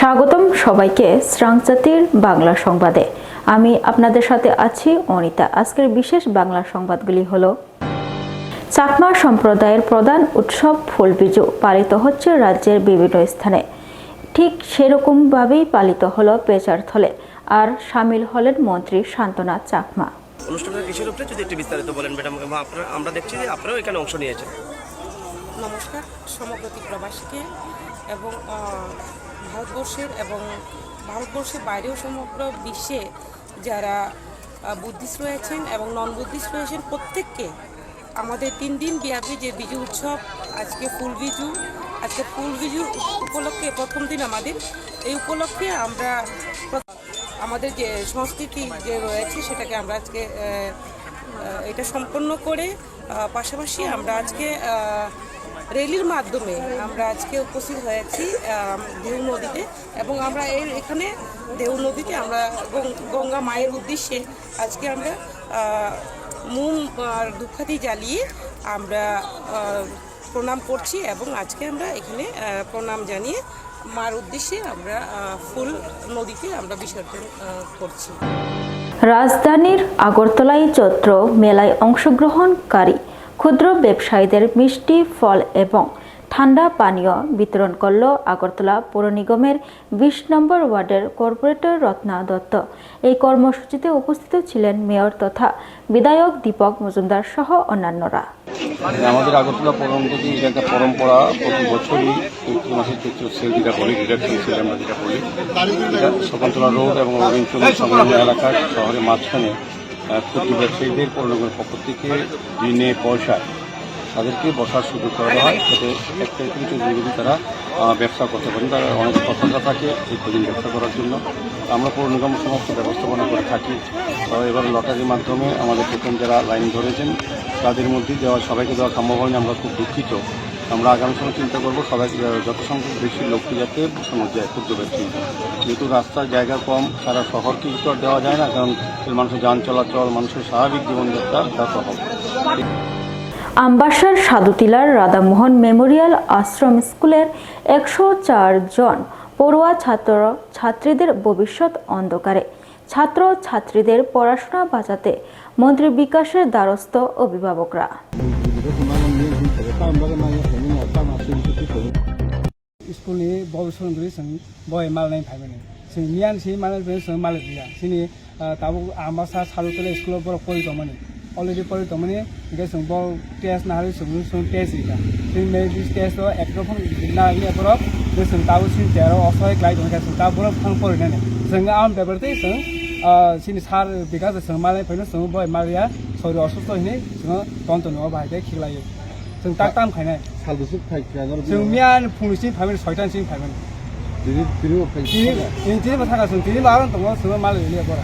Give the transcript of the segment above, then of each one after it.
স্বাগতম সবাইকে শ্রাংজাতির বাংলা সংবাদে। আমি আপনাদের সাথে আছি অনিতা। আজকের বিশেষ বাংলা সংবাদগুলি হলো: চাকমা সম্প্রদায়ের প্রধান উৎসব ফুলবিজু পালিত হচ্ছে রাজ্যের বিভিন্ন স্থানে। ঠিক সেরকমভাবেই পালিত হলো পেচারথলে, আর সামিল হলেন মন্ত্রী শান্তনা চাকমা। অনুষ্ঠানের বিষয়ের উপরে যদি একটু বিস্তারিত বলেন ম্যাডাম, আমরা দেখছি যে আপনারাও এখানে অংশ নিয়েছেন। নমস্কার সমগ্রতি প্রবাসীকে এবং ভারতবর্ষের বাইরেও সমগ্র বিশ্বে যারা বুদ্ধিস্ট রয়েছেন এবং নন বুদ্ধিস্ট রয়েছেন প্রত্যেককে আমাদের 3 দিন ব্যাপী যে বিজু উৎসব, আজকে ফুলবিজু উপলক্ষে প্রথম দিন আমাদের। এই উপলক্ষে আমরা আমাদের যে সংস্কৃতি যে রয়েছে সেটাকে আমরা আজকে এটা সম্পন্ন করে পাশাপাশি আমরা আজকে রেলির মাধ্যমে আমরা আজকে উপস্থিত হয়েছি দেউ নদীতে, এবং আমরা এখানে দেউ নদীতে আমরা গঙ্গা মায়ের উদ্দেশ্যে আজকে আমরা মোম আর ধূপকাঠি জ্বালিয়ে আমরা প্রণাম করছি, এবং আজকে আমরা এখানে প্রণাম জানিয়ে মার উদ্দেশ্যে আমরা ফুল নদীতে আমরা বিসর্জন করছি। রাজধানীর আগরতলায় চৈত্র মেলায় অংশগ্রহণকারী ক্ষুদ্র ব্যবসায়ীদের মিষ্টি ফল এবং ঠান্ডা পানীয় বিতরণ করল আগরতলা পৌর নিগমের 20 নম্বর ওয়ার্ডের কর্পোরেটর রত্না দত্ত। এই কর্মসূচিতে উপস্থিত ছিলেন মেয়র তথা বিধায়ক দীপক মজুমদার সহ অন্যান্যরা। আমাদের আগরতলা পৌর নিগমের এটা একটা পরম্পরা, প্রতি বছরই চৈত্র মাসের চৈত্র সেল যেটা বলি, সেল আমরা যেটা বলি, এটা শকুন্তলা রোড এবং রবীন্দ্র সংলগ্ন এলাকার শহরের মাঝখানে ক্ষুদ্র ব্যবসায়ীদের পৌর নিগমের পক্ষ থেকে বিনে পয়সায় তাদেরকে বসার সুযোগ করা হয়, যাতে একটা কিছু যদি তারা ব্যবসা করতে পারেন। তারা অনেক প্রত্যাশা থাকে এই কদিন ব্যবসা করার জন্য। আমরা পৌর নিগম সমস্ত ব্যবস্থাপনা করে থাকি। এবার লটারির মাধ্যমে আমাদের প্রথম যারা লাইন ধরেছেন তাদের মধ্যে সবাইকে দেওয়া সম্ভব হয়নি, আমরা খুব দুঃখিত। আমরা আগামী সময় চিন্তা করবো সবাইকে যত সংখ্যক বেশি লোককে যাতে বসানো যায় ক্ষুদ্র ব্যবসায়ী, যেহেতু রাস্তার জায়গা কম, সারা শহরকে কিছু আর দেওয়া যায় না, কারণ মানুষের যান চলাচল, মানুষের স্বাভাবিক জীবনযাত্রা ব্যাহত হবে। আমবাসার সাধুটিলার রাধামোহন মেমোরিয়াল আশ্রম স্কুলের 104 জন পড়ুয়া ছাত্রীদের ভবিষ্যৎ অন্ধকারে। ছাত্র ছাত্রীদের পড়াশোনা বাঁচাতে মন্ত্রী বিকাশের দ্বারস্থ অভিভাবকরা। स्कुलनि बल सोलोंगिरि जों बय मालनाय फाइमाने जों मियान सि माने जों माले गया सिनि ताबो आमासा सालुतले स्कुलाव बर परि दमनि अलरेडी परि दमनि गे जों बल टेस्ट नाहारि जों टेस्ट इका जों मे दिस टेस्ट एकदम ना नि बर जों ताबो सिन जेराव असहाय क्लाइ दं जों ताबो फां परिनाने जों आम बेबरते जों सिनि सार बिगा जों माले फाइनो जों बय मालिया सरि असुस्थ हिने जों तन्तनो बाहायते खिलायो जों ताम खायनाय सालबोसो फाइखाया जों मियान फुंनिसिम फाइमेन 6टासिम फाइमेन दिनै थाखा जों दिनै माबा दङ जों माल लिया बर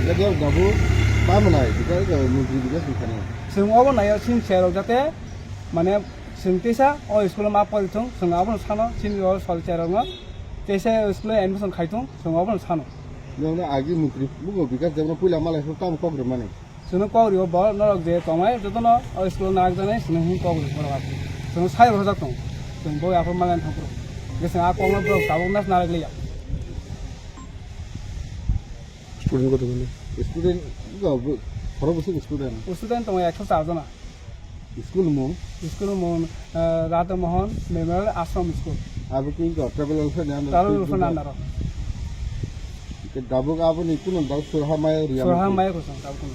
जायगायाव दाबो मा मोनाय बिगा मन्त्रि बिगा फैखानाय जों अबो नायो सिन सेराव जाते माने जों तेसा अ स्कुल मा परिथं जों अबो सानो सिन सल सेराव तेसा स्कुल एडमिशन खाइथं जों अबो सानो नोंनो आगि मन्त्रि बुगो बिगा जेबो पहिला मालायखौ काम कग्र माने जों कग्रियो बर नरक जे तमाय जतन स्कुल नाग जाने जों कग्रि बर जों साइ रजा दं जों बय आफर मालाय थांप्रो गेसं आ कमला ब्रो गाबनास नारगलिया स्टुडेन्ट कत बने स्टुडेन्ट गाबो खरा बसो स्टुडेन्ट तमाय 104 जना स्कुल मो राधामोहन मेमोरियल आश्रम स्कुल अब कि ट्राभेल नानार दाबो गाबो नि कुन दाउ सोरहा माया को दाबो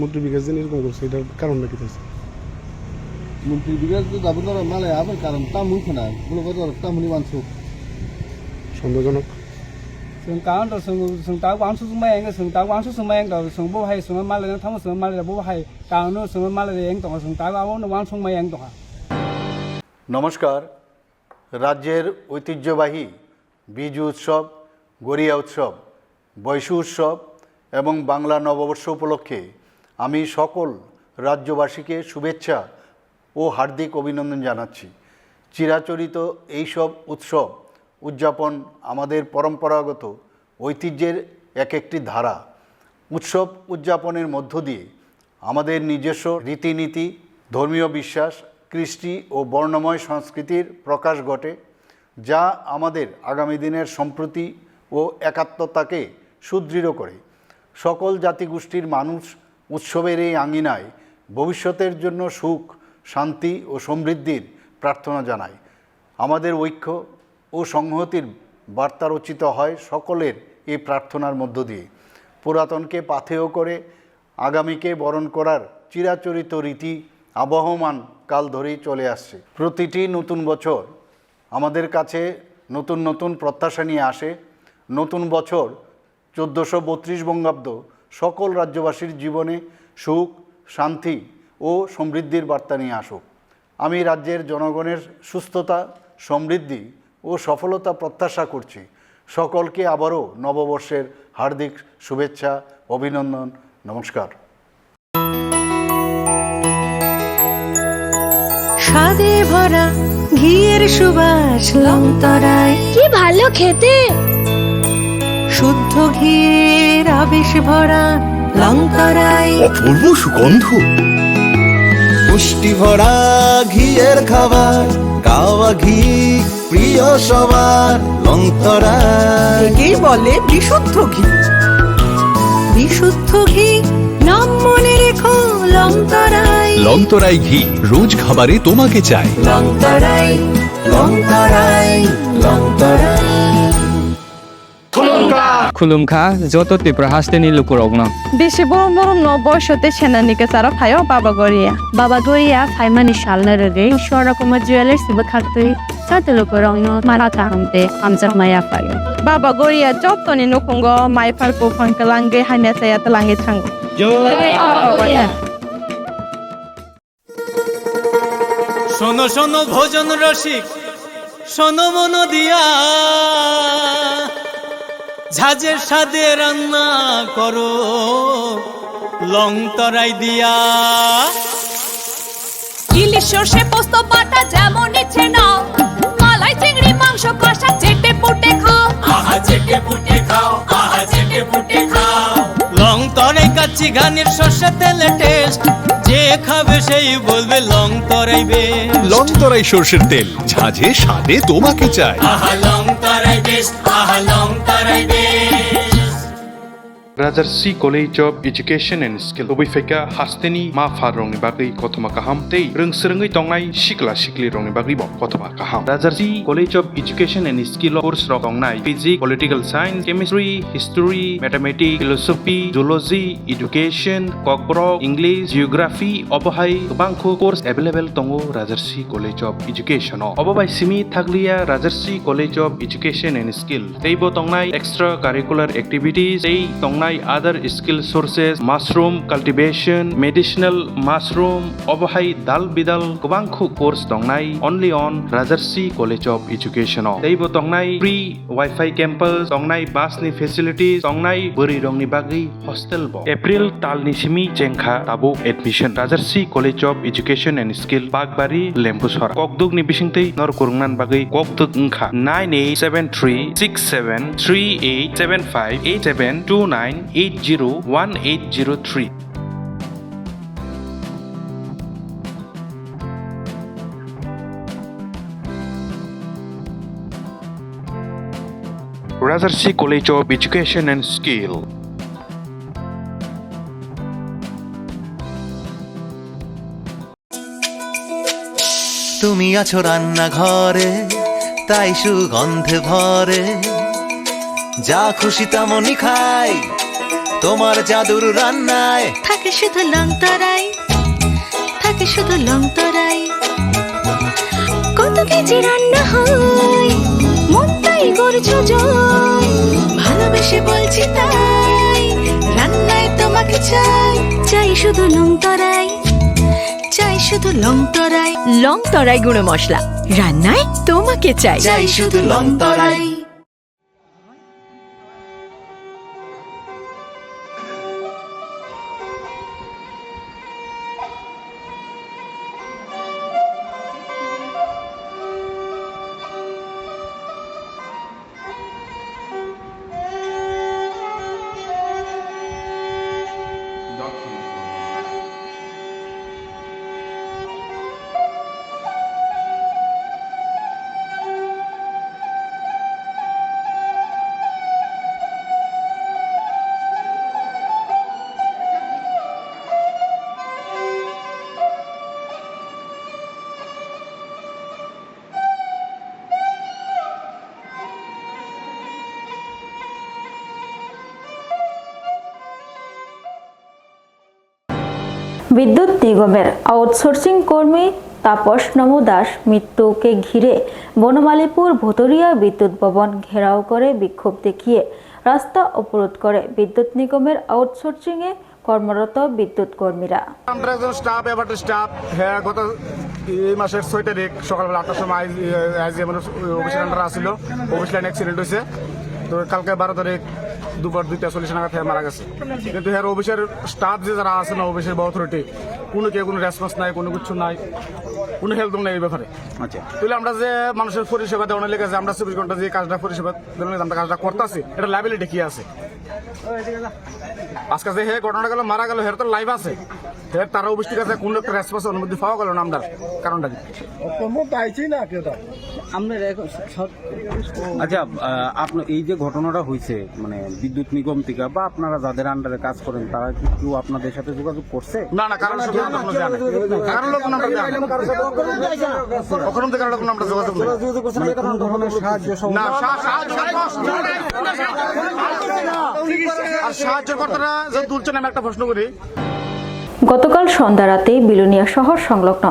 মন্ত্রী বিকাশ দিন এরকম করছে, এটার কারণটা কি আছে? মন্ত্রী বিকাশ তো যাবো না মালায় আবার কারণ তা মুখ না বলে কত তা মুনি মানছো সন্দেহজনক जों काउन द जों दा वांसु जुमाय एंग जों दा वांसु जुमाय एंग जों बो हाय जों माले थाम जों माले बो हाय काउन जों माले एंग दङ जों दा वांसु वांसु जुमाय एंग दङ। নমস্কার। রাজ্যের ঐতিহ্যবাহী বিজু উৎসব, গড়িয়া উৎসব, বৈশু উৎসব এবং বাংলা নববর্ষ উপলক্ষে আমি সকল রাজ্যবাসীকে শুভেচ্ছা ও হার্দিক অভিনন্দন জানাচ্ছি। চিরাচরিত এইসব উৎসব উদযাপন আমাদের পরম্পরাগত ঐতিহ্যের একটি ধারা। উৎসব উদযাপনের মধ্য দিয়ে আমাদের নিজস্ব রীতিনীতি, ধর্মীয় বিশ্বাস কৃষ্টি ও বর্ণময় সংস্কৃতির প্রকাশ ঘটে, যা আমাদের আগামী দিনের সম্প্রীতি ও একাত্মতাকে সুদৃঢ় করে। সকল জাতিগোষ্ঠীর মানুষ উৎসবের এই আঙিনায় ভবিষ্যতের জন্য সুখ, শান্তি ও সমৃদ্ধির প্রার্থনা জানায়। আমাদের ঐক্য ও সংহতির বার্তা রচিত হয় সকলের এই প্রার্থনার মধ্য দিয়ে। পুরাতনকে পাথেয় করে আগামীকে বরণ করার চিরাচরিত রীতি আবহমান কাল ধরেই চলে আসছে। প্রতিটি নতুন বছর আমাদের কাছে নতুন নতুন প্রত্যাশা নিয়ে আসে। নতুন বছর 1432 বঙ্গাব্দ সকল রাজ্যবাসীর জীবনে সুখ, শান্তি ও সমৃদ্ধির বার্তা নিয়ে আসুক। আমি রাজ্যের জনগণের সুস্থতা, সমৃদ্ধি ও সফলতা প্রত্যাশা করছি। সকলকে আবারও নববর্ষের হার্দিক শুভেচ্ছা, অভিনন্দন, নমস্কার। স্বাদে ভরা ঘিয়ের সুবাস লংতরায়, কি ভালো খেতে। শুদ্ধ ঘিয়ের আবেশ ভরা লংতরায়, অপূর্ব সুগন্ধ, পুষ্টি ভরা ঘিয়ের খাবার, গাওয়া ঘি প্রিয় সবার লংতরায়। একেই বলে বিশুদ্ধ ঘি। বিশুদ্ধ ঘি নাম মনে রেখো লংতরায়। লংতরাই ঘি রোজ খাবারে তোমাকে চাই। লংতরায়, লংতরায়, লংতরায়। खुलुमखा जत त्रिपुरा हास्टेनि लुकुरगनो বেশি বড় বড় নববর্ষতে সেনানিকে সারা ফাইও বাবা গরিয়া ফাইমানি শালনা রে সরকম জুয়েলার্স সিব খাতে সাতে লুকুরগনো মারা থামতে আমজাক মায়া ফাই বাবা গরিয়া যতনি নকুঙ্গ মাইফার কো ফাঙ্কলাঙ্গে হাইনা সায়া তলাঙ্গে থাঙ্গ শোনো শোনো ভোজন রসিক, শোনো মন দিয়া, ঝাঁঝের স্বাদে রান্না করো লংতরাই দিয়া। ইলিশ সর্ষে পোস্ত বাটা যেমন ইচ্ছে নাও, মালাই চিংড়ি মাংস কষা চেটে পুটে খাও, আহা চেটে পুটে খাও, আহা চেটে পুটে খাও। লংতরাই কাচ্চি ঘানির সর্ষে তেলে টেস্ট, যে খাবে সেই বলবে লংতরাই বেশ। লংতরাই সর্ষের তেল, ঝাঁঝে স্বাদে তোমাকে চাই। আহা লংতরাই বেশ, আহা লংতরাই বেশ। Rajarsi College of Education and Skill Obifeka Hasteni Ma Farong Bagri Kotoma Kaham Tei Rungsrungi Tongnai Shikla Shikli Rong Bagri Bo Kotoma Kaham Rajarsi College of Education and Skill course Tongnai Physics, Political Science, Chemistry, History, Mathematics, Philosophy, Zoology, Education, Kokbro, English, Geography, Obohai Bangko course available Tongo Rajarsi College of Education Obobai Simi Thaglia Rajarsi College of Education and Skill Teibo Tongnai extracurricular activities Tei Tongnai other skill sources, mushroom cultivation, medicinal mushroom, obohai dal bidal kubangkhu course tongnai only on Rajarsi College of Education. Teibo tongnai free Wi-Fi campus, tongnai bus ni facilities, tongnai buri rongni bagi hostel bo. April tal ni simi jengkha tabo admission Rajarsi College of Education and Skill Bagbari Lembusora. Kokdug ni bisingtei nor kurungnan bagi kokdug ngkha 987368758729 801803. Rajarsi College of Education and Skill. তুমি আছো রান্না ঘরে, তাই সুগন্ধে ভরে, যা খুশি তেমনই খাই তোমার জাদুর রান্নায়। থাকে শুধু লংতরাই, থাকে শুধু লংতরাই। কত কেজি রান্না হয়, মন তাই করছো জয়। ভালোবেসে বলছি তাই, রান্নায় তোমাকে চাই, চাই শুধু লংতরাই, চাই শুধু লংতরাই। লংতরাই গুঁড়ো মশলা, রান্নায় তোমাকে চাই, চাই শুধু লংতরাই। বিদ্যুৎ নিগমের আউটসোর্সিং কর্মী তাপস নমো দাস মৃত্যুকে ঘিরে বনমালীপুর ভুতুরিয়া বিদ্যুৎ ভবন ঘেরাও করে বিক্ষোভ দেখিয়ে রাস্তা অবরোধ করে বিদ্যুৎ নিগমের আউটসোর্সিংয়ে কর্মরত বিদ্যুৎ কর্মীরা। আমরা একজন স্টাফ এবারটা স্টাফ হ্যাঁ গত এই মাসের 6 তারিখ সকালবেলা 8টার সময় অফিসের আন্ডার আসছিল, অফিস লাইন অ্যাক্সিডেন্ট হয়েছে। তো কালকে 12 তারিখ দুপুর 2:40 নাগাদ মারা গেছে। কিন্তু হ্যাঁ অফিসের স্টাফ যে যারা আছে না অফিসের বা অথরিটি কোনো রেসপন্স নাই, কোনো কিছু নাই, কোনো হেল্প নাই এই ব্যাপারে। আচ্ছা তাহলে আমরা যে মানুষের পরিষেবা দেওয়ার লেগে যে আমরা 24 ঘন্টা যে কাজটা পরিষেবা দেওয়ার আমরা কাজটা করতেছি এটা লাইবিলিটি কি আছে? আজকে যে হে ঘটনাটা গেল মারা গেল হের তো লাইভ আছে, হের তারা অফিস ঠিক আছে কোন একটা রেসপন্স অনুমতি পাওয়া গেল না আমরা কারণটা কি পাইছি না কেউ আচ্ছা আপনার এই যে ঘটনাটা হয়েছে মানে বিদ্যুৎ নিগম থেকে বা আপনারা যাদের আন্ডারে কাজ করেন তারা কি কেউ আপনাদের সাথে যোগাযোগ করছে? না না কারণ কারণ লোক আমরা আমরা যোগাযোগ মানে কোন ধরনের সাহায্য না আর সাহায্য কর্তারা যে তুলছেন আমি একটা প্রশ্ন করি। গতকাল সন্ধ্যা রাতে বিলোনিয়া শহর সংলগ্ন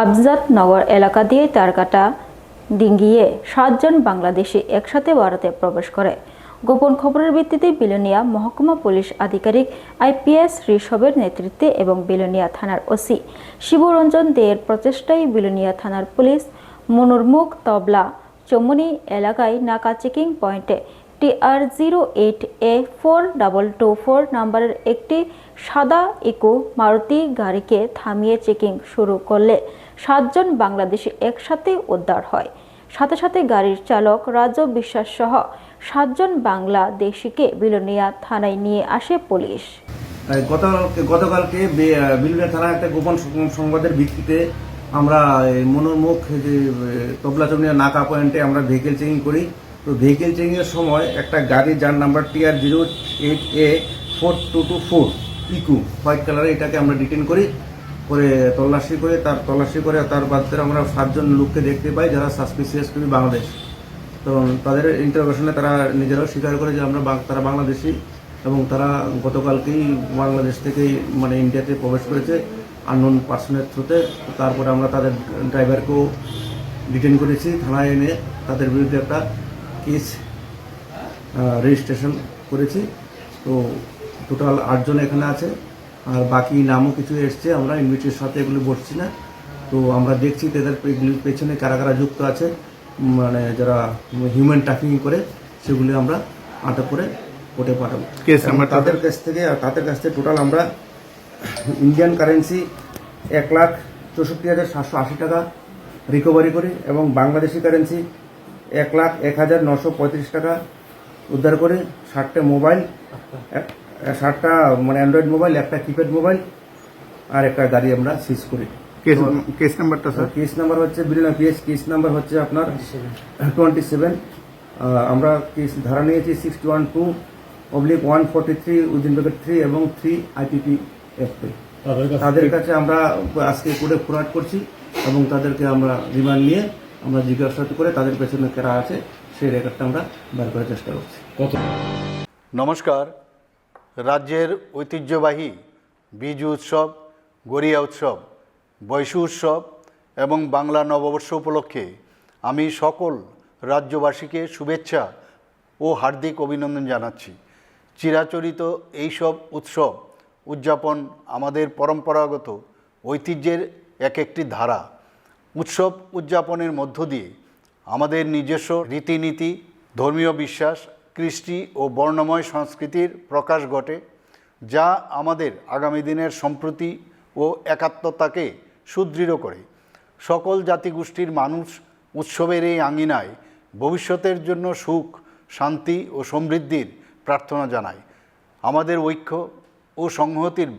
আবজাদ নগর এলাকা দিয়ে তারকাটা ডিঙ্গিয়ে 7 জন বাংলাদেশি একসাথে ভারতে প্রবেশ করে। গোপন খবরের ভিত্তিতে বিলোনিয়া মহকুমা পুলিশ আধিকারিক IPS ঋষভের নেতৃত্বে এবং বিলোনিয়া থানার ওসি শিবরঞ্জন দেয়ের প্রচেষ্টায় বিলোনিয়া থানার পুলিশ মনুরমুখ তবলা চমুনি এলাকায় নাকা চেকিং পয়েন্টে TR08A4224 নম্বরের একটি সাদা ইকো মারুতি গাড়িকে থামিয়ে চেকিং শুরু করলে 7 জন বাংলাদেশি একসাথে উদ্ধার হয়। সাথে সাথে গাড়ির চালক রাজু বিশ্বাস সহ 7 জন বাংলাদেশিকে বিলোনিয়া থানায় নিয়ে আসে পুলিশ। গতকালকে বিলোনিয়া থানার একটা গোপন সংবাদের ভিত্তিতে আমরা মনোরমুখ যে তবলা চমনিয়া নাকা পয়েন্টে আমরা ভেহিকেল চেকিং করি। তো ভেহিকেল চেকিংয়ের সময় একটা গাড়ি যার নাম্বার TR08A4224 ইকু হোয়াইট কালারে এটাকে আমরা ডিটেন করি করে তল্লাশি করে তার বাদে আমরা 7 জন লোককে দেখতে পাই যারা সাসপিসিয়াস টু বাংলাদেশ। তো তাদের ইন্টারোগেশনে তারা নিজেরাও স্বীকার করে যে তারা বাংলাদেশি এবং তারা গতকালকেই বাংলাদেশ থেকে মানে ইন্ডিয়াতে প্রবেশ করেছে আননোন পার্সনের থ্রুতে। তারপরে আমরা তাদের ড্রাইভারকেও ডিটেন করেছি, থানায় এনে তাদের বিরুদ্ধে একটা কেস রেজিস্ট্রেশন করেছি। তো টোটাল 8 জন এখানে আছে আর বাকি নামও কিছু এসছে, আমরা ইনভিটের সাথে এগুলি বসছি না। তো আমরা দেখছি তাদের পেছনে কারা কারা যুক্ত আছে মানে যারা হিউম্যান ট্রাফিকিং করে সেগুলি আমরা আটক করে কোর্টে পাঠাবো। তাদের কাছ থেকে টোটাল আমরা ইন্ডিয়ান কারেন্সি 1,64,780 টাকা রিকভারি করি এবং বাংলাদেশি কারেন্সি 1,01,935 টাকা উদ্ধার করে 60টা মোবাইল, 60টা মানে অ্যান্ড্রয়েড মোবাইল, একটা কিপ্যাড মোবাইল আর একটা গাড়ি আমরা সিজ করি। কেস নাম্বারটা স্যার? কেস নাম্বার হচ্ছে বিলিয়ন পিএস, কেস নাম্বার হচ্ছে আপনার 27। আমরা কেস ধারা নিয়েছি 612/143 এবং 3 IPP অ্যাক্টে। তাদের কাছে আমরা আজকে কোর্টে ফরওয়ার্ড করছি এবং তাদেরকে আমরা রিমান্ড নিয়ে আমরা জিজ্ঞাসাবাদ করে তাদের পেছনে কারা আছে সেই রেকর্ডটা আমরা বের করার চেষ্টা করছি। নমস্কার। রাজ্যের ঐতিহ্যবাহী বিজু উৎসব, গড়িয়া উৎসব, বৈশু উৎসব এবং বাংলা নববর্ষ উপলক্ষে আমি সকল রাজ্যবাসীকে শুভেচ্ছা ও হার্দিক অভিনন্দন জানাচ্ছি। চিরাচরিত এইসব উৎসব উদযাপন আমাদের পরম্পরাগত ঐতিহ্যের একটি ধারা। উৎসব উদযাপনের মধ্য দিয়ে আমাদের নিজস্ব রীতিনীতি, ধর্মীয় বিশ্বাস, কৃষ্টি ও বর্ণময় সংস্কৃতির প্রকাশ ঘটে, যা আমাদের আগামী দিনের সম্প্রীতি ও একাত্মতাকে সুদৃঢ় করে। সকল জাতিগোষ্ঠীর মানুষ উৎসবের এই আঙিনায় ভবিষ্যতের জন্য সুখ, শান্তি ও সমৃদ্ধির প্রার্থনা জানায়। আমাদের ঐক্য ও সংহতির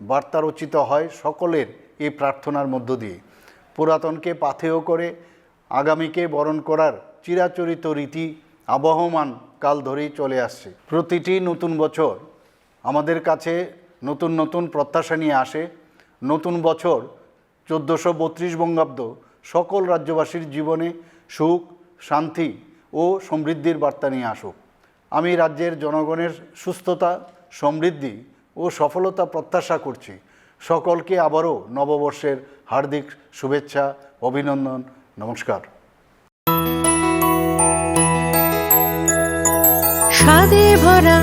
বার্তা রচিত হয় সকলের এই প্রার্থনার মধ্য দিয়ে। পুরাতনকে পাথেয় করে আগামীকে বরণ করার চিরাচরিত রীতি আবহমান কাল ধরেই চলে আসছে। প্রতিটি নতুন বছর আমাদের কাছে নতুন নতুন প্রত্যাশা নিয়ে আসে। নতুন বছর 1432 বঙ্গাব্দ সকল রাজ্যবাসীর জীবনে সুখ, শান্তি ও সমৃদ্ধির বার্তা নিয়ে আসুক। আমি রাজ্যের জনগণের সুস্থতা, সমৃদ্ধি ও সফলতা প্রত্যাশা করছি। সকলকে আবারও নববর্ষের হার্দিক শুভেচ্ছা, অভিনন্দন, নমস্কার। স্বাদে ভরা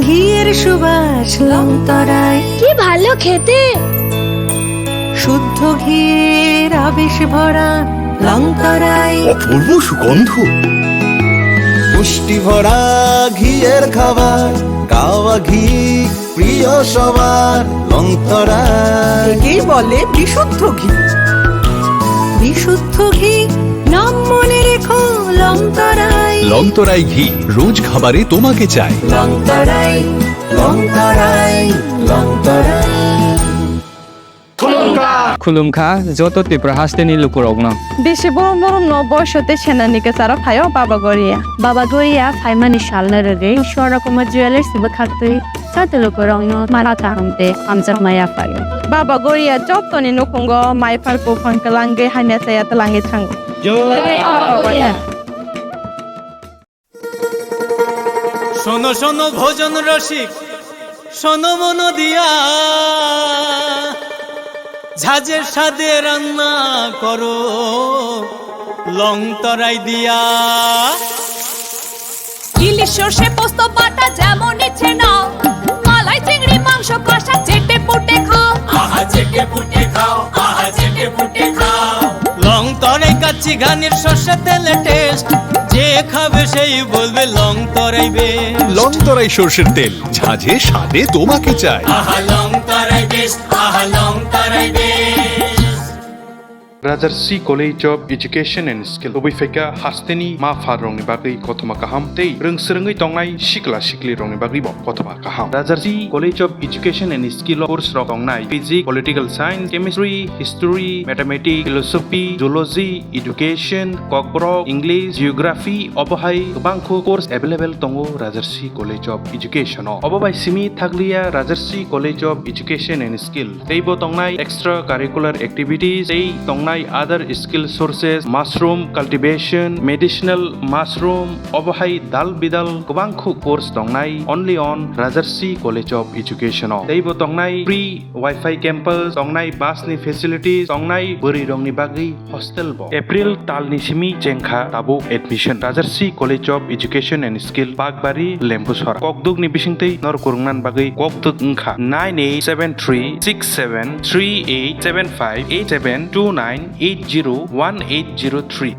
ঘিয়ের সুবাস লংতরায়, কি ভালো খেতে। শুদ্ধ ঘিয়ের আবেশ ভরা লংতরায়, অপূর্ব সুগন্ধ। পুষ্টি ভরা ঘিয়ের খাবার, গাওয়া ঘি প্রিয় সবার লংতরায়। কি বলে বিশুদ্ধ ঘি। বিশুদ্ধ ঘি নাম মনে রেখো লংতরায়। লংতরাই ঘি রোজ খাবারে তোমাকে চাই। লংতরায়, লংতরায়, লংতরায়। खुलुमखा जतो तिप्रा हास्तेनि लुकुरगना বেশি বড় বড় নববর্ষতে সেনানিকে তারা ফাইও বাবা গরিয়া ফাইমানি শালনা রে সরকম জুয়েলার্স সিবা খাকতে সাতে লুকুরং মারা তাহমতে আমজা মায়া ফাইও বাবা গরিয়া যতনি নকুঙ্গ মাইফার কো ফনকলাঙ্গে হাইনা সায়া তলাঙ্গে থাঙ্গ শোনো শোনো ভোজন রসিক, শোনো মন দিয়া, ঝাঁঝের স্বাদে রান্না করো লংতরাই দিয়া। ইলিশ সর্ষে পোস্ত বাটা যেমন ইচ্ছে নাও, মালাই চিংড়ি মাংস কষা চেটে পুটে খাও। আহা চেটে পুটে খাও, আহা চেটে পুটে খাও। লংতরাই কাচ্চি ঘানির সর্ষে তেলে টেস্ট, যে খাবে সেই বলবে লংতরাই বেস্ট। লংতরাই সরষের তেল, ঝাঁঝে স্বাদে তোমাকে চাই। আহা লংতরাই বেস্ট, আহা লংতরাই best. Rajarsi College of Education and Skill Obifeka Hasteni Ma Farong Bagay Kotoma Kaham Tei Rung Serengai Tongnai Shikla Shikli Rong Bagay Bok Kotoma Kaham. Rajarsi College of Education and Skill course Rok Tongnai Physics, Political Science, Chemistry, History, Mathematics, Philosophy, Zoology, Education, Kokborok, English, Geography, Obohai Bangko course available Tongo Rajarsi College of Education. Obobai Simi Thaglia Rajarsi College of Education and Skill. Teibo Tongnai extra curricular activities, Tei Tongnai other skill sources, mushroom cultivation, medicinal mushroom, obohai dal bidal kubangkhu course tongnai only on Rajarsi College of Education. Teibo tongnai free Wi-Fi campus, tongnai bus ni facilities, tongnai buri rong ni bagi hostel bo. April tal ni simi jengkha tabo admission. Rajarsi College of Education and Skill Bagbari Lembusora. Kokduk ni bisingtei nor kurungnan bagi kokduk ngkha 98736738758729 801803.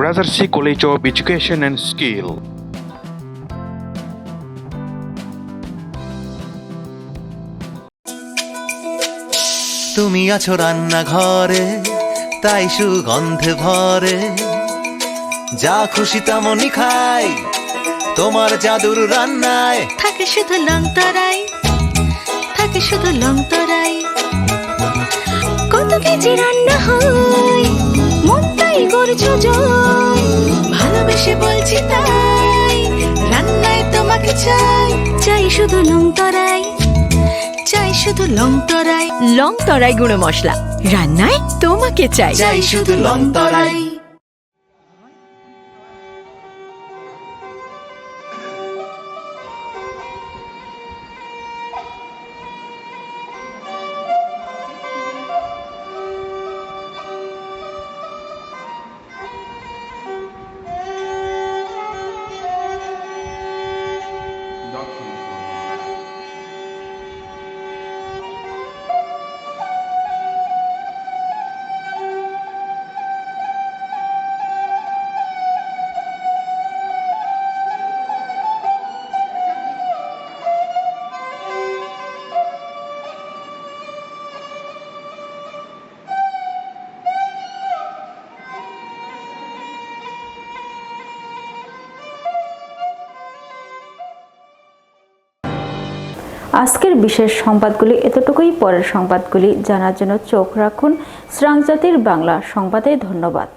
Rajarsi College of Education and Skill. তুমি আছো রান্না ঘরে, তাই সুগন্ধে ভরে, যা খুশি তেমনই খাই তোমার জাদুর রান্নায়। থাকে শুধু লংতরাই, থাকে শুধু লংতরাই। কত কেজি রান্না হয়, মনটাই করছো জয়। ভালোবেসে বলছি তাই, রান্নায় তোমাকে চাই। চাই শুধু লংতরাই, চাই শুধু লংতরাই। লংতরাই গুঁড়ো মশলা, রান্নায় তোমাকে চাই। চাই শুধু লংতরাই। আজকের বিশেষ সংবাদগুলি এতটুকুই। পরের সংবাদগুলি জানার জন্য চোখ রাখুন শ্রাংজাতির বাংলা সংবাদে। ধন্যবাদ।